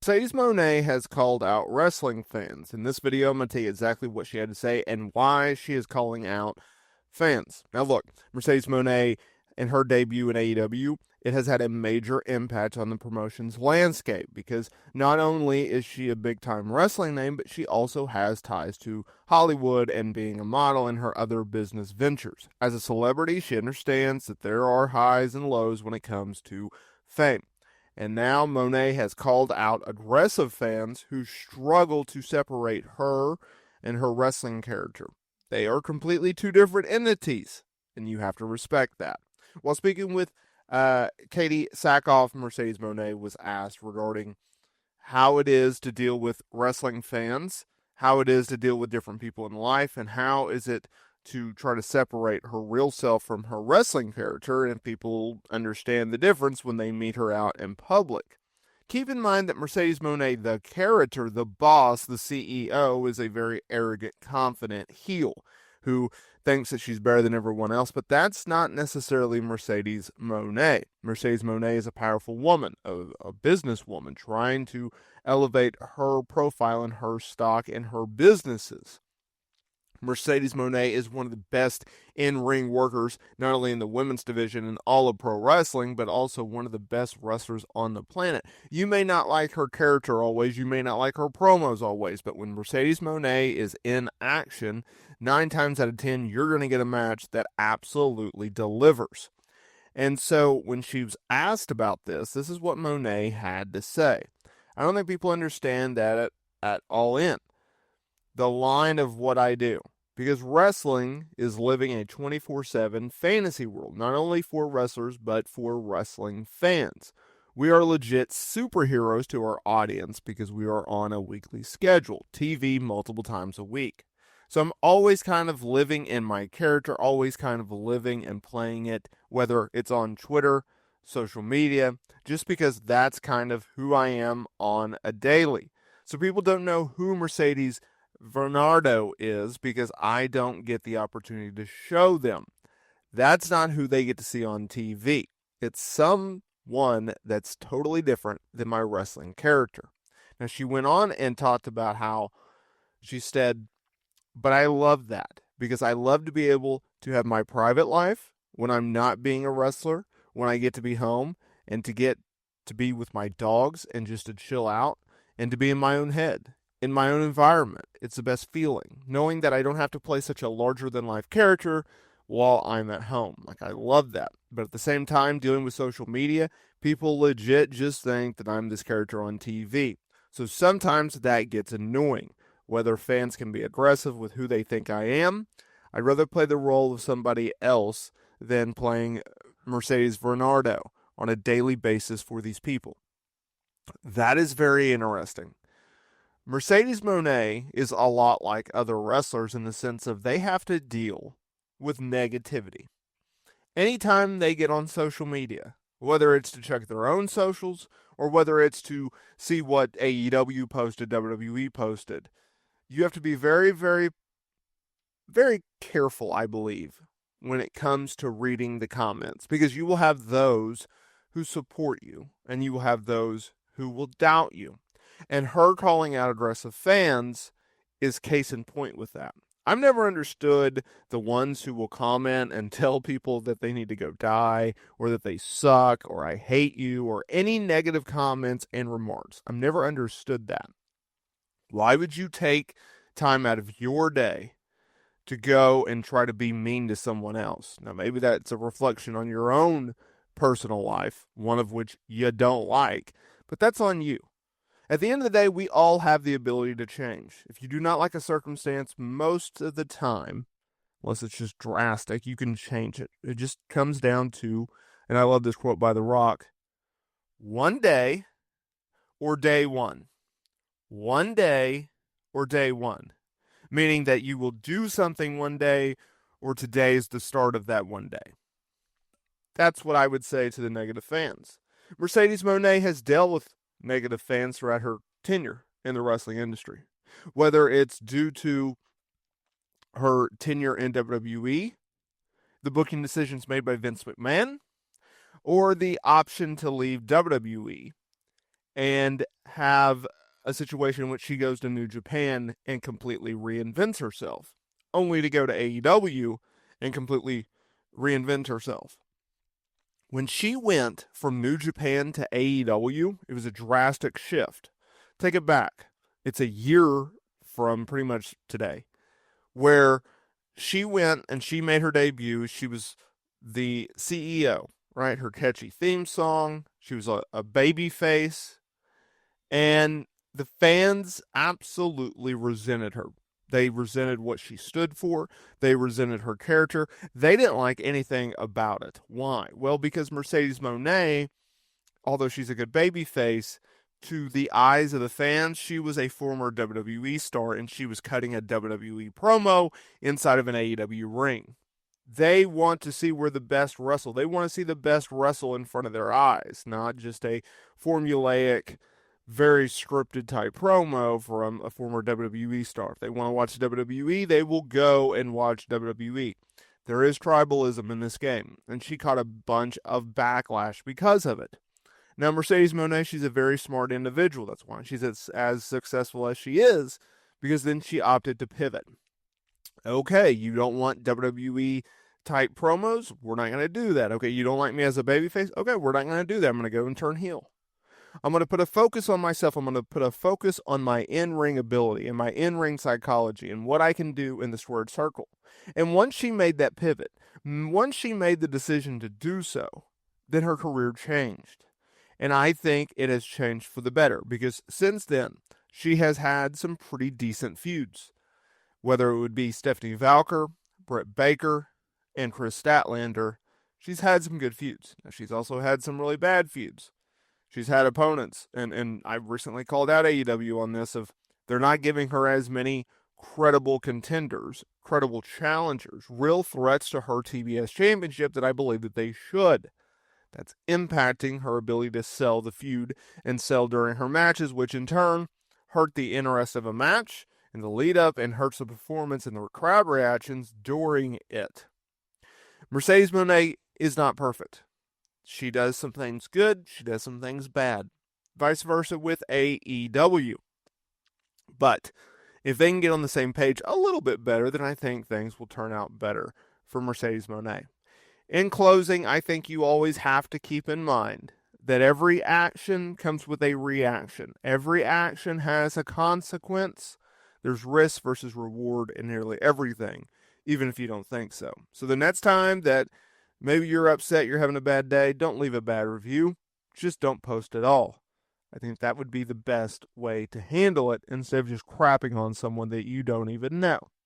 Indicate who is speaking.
Speaker 1: Mercedes Mone has called out wrestling fans. In this video, I'm going to tell you exactly what she had to say and why she is calling out fans. Now look, Mercedes Mone in her debut in AEW, it has had a major impact on the promotion's landscape because not only is she a big-time wrestling name, but she also has ties to Hollywood and being a model in her other business ventures. As a celebrity, she understands that there are highs and lows when it comes to fame. And now Mone has called out aggressive fans who struggle to separate her and her wrestling character. They are completely two different entities, and you have to respect that. While speaking with Katie Sackhoff, Mercedes Mone was asked regarding how it is to deal with wrestling fans, how it is to deal with different people in life, and how is it to try to separate her real self from her wrestling character, and people understand the difference when they meet her out in public. Keep in mind that Mercedes Mone, the character, the boss, the CEO, is a very arrogant, confident heel who thinks that she's better than everyone else, but that's not necessarily Mercedes Mone. Mercedes Mone is a powerful woman, a businesswoman trying to elevate her profile and her stock and her businesses. Mercedes Mone is one of the best in-ring workers, not only in the women's division and all of pro wrestling, but also one of the best wrestlers on the planet. You may not like her character always, you may not like her promos always, but when Mercedes Mone is in action, 9 times out of 10, you're going to get a match that absolutely delivers. And so when she was asked about this is what Mone had to say. I don't think people understand that at all in. The line of what I do, because wrestling is living a 24/7 fantasy world, not only for wrestlers, but for wrestling fans. We are legit superheroes to our audience because we are on a weekly schedule, TV multiple times a week. So I'm always kind of living in my character, always kind of living and playing it, whether it's on Twitter, social media, just because that's kind of who I am on a daily. So people don't know who Mercedes Bernardo is because I don't get the opportunity to show them. That's not who they get to see on TV. It's someone that's totally different than my wrestling character. Now, she went on and talked about how she said, but I love that because I love to be able to have my private life when I'm not being a wrestler, when I get to be home and to get to be with my dogs and just to chill out and to be in my own head. In my own environment. It's the best feeling, knowing that I don't have to play such a larger-than-life character while I'm at home. Like, I love that. But at the same time, dealing with social media, people legit just think that I'm this character on TV. So sometimes that gets annoying. Whether fans can be aggressive with who they think I am, I'd rather play the role of somebody else than playing Mercedes Bernardo on a daily basis for these people. That is very interesting. Mercedes Mone is a lot like other wrestlers in the sense of they have to deal with negativity. Anytime they get on social media, whether it's to check their own socials or whether it's to see what AEW posted, WWE posted, you have to be very, very, very careful, I believe, when it comes to reading the comments, because you will have those who support you and you will have those who will doubt you. And her calling out aggressive fans is case in point with that. I've never understood the ones who will comment and tell people that they need to go die or that they suck or I hate you or any negative comments and remarks. I've never understood that. Why would you take time out of your day to go and try to be mean to someone else? Now, maybe that's a reflection on your own personal life, one of which you don't like, but that's on you. At the end of the day, we all have the ability to change. If you do not like a circumstance, most of the time, unless it's just drastic, you can change it. It just comes down to, and I love this quote by The Rock, one day or day one. One day or day one. Meaning that you will do something one day or today is the start of that one day. That's what I would say to the negative fans. Mercedes Mone has dealt with negative fans throughout her tenure in the wrestling industry. Whether it's due to her tenure in WWE, the booking decisions made by Vince McMahon, or the option to leave WWE and have a situation in which she goes to New Japan and completely reinvents herself, only to go to AEW and completely reinvent herself. When she went from New Japan to AEW, it was a drastic shift. Take it back. It's a year from pretty much today, where she went and she made her debut. She was the CEO, right? Her catchy theme song. She was a baby face. And the fans absolutely resented her. They resented what she stood for. They resented her character. They didn't like anything about it. Why? Well, because Mercedes Mone, although she's a good baby face, to the eyes of the fans, she was a former WWE star and she was cutting a WWE promo inside of an AEW ring. They want to see where the best wrestle. They want to see the best wrestle in front of their eyes, not just a formulaic, very scripted type promo from a former WWE star. If they want to watch WWE, they will go and watch WWE. There is tribalism in this game, and she caught a bunch of backlash because of it. Now, Mercedes Mone, she's a very smart individual. That's why she's as successful as she is, because then she opted to pivot. Okay, you don't want WWE type promos? We're not going to do that. Okay, you don't like me as a babyface? Okay, we're not going to do that. I'm going to go and turn heel. I'm going to put a focus on myself. I'm going to put a focus on my in-ring ability and my in-ring psychology and what I can do in the squared circle. And once she made that pivot, once she made the decision to do so, then her career changed. And I think it has changed for the better, because since then, she has had some pretty decent feuds. Whether it would be Stephanie Valker, Britt Baker, and Chris Statlander, she's had some good feuds. Now, she's also had some really bad feuds. She's had opponents, and I recently called out AEW on this, of they're not giving her as many credible contenders, credible challengers, real threats to her TBS championship that I believe that they should. That's impacting her ability to sell the feud and sell during her matches, which in turn hurt the interest of a match and the lead up, and hurts the performance and the crowd reactions during it. Mercedes Mone is not perfect. She does some things good, she does some things bad. Vice versa with AEW. But if they can get on the same page a little bit better, then I think things will turn out better for Mercedes Mone. In closing, I think you always have to keep in mind that every action comes with a reaction. Every action has a consequence. There's risk versus reward in nearly everything, even if you don't think so. So the next time that maybe you're upset, you're having a bad day, don't leave a bad review. Just don't post at all. I think that would be the best way to handle it, instead of just crapping on someone that you don't even know.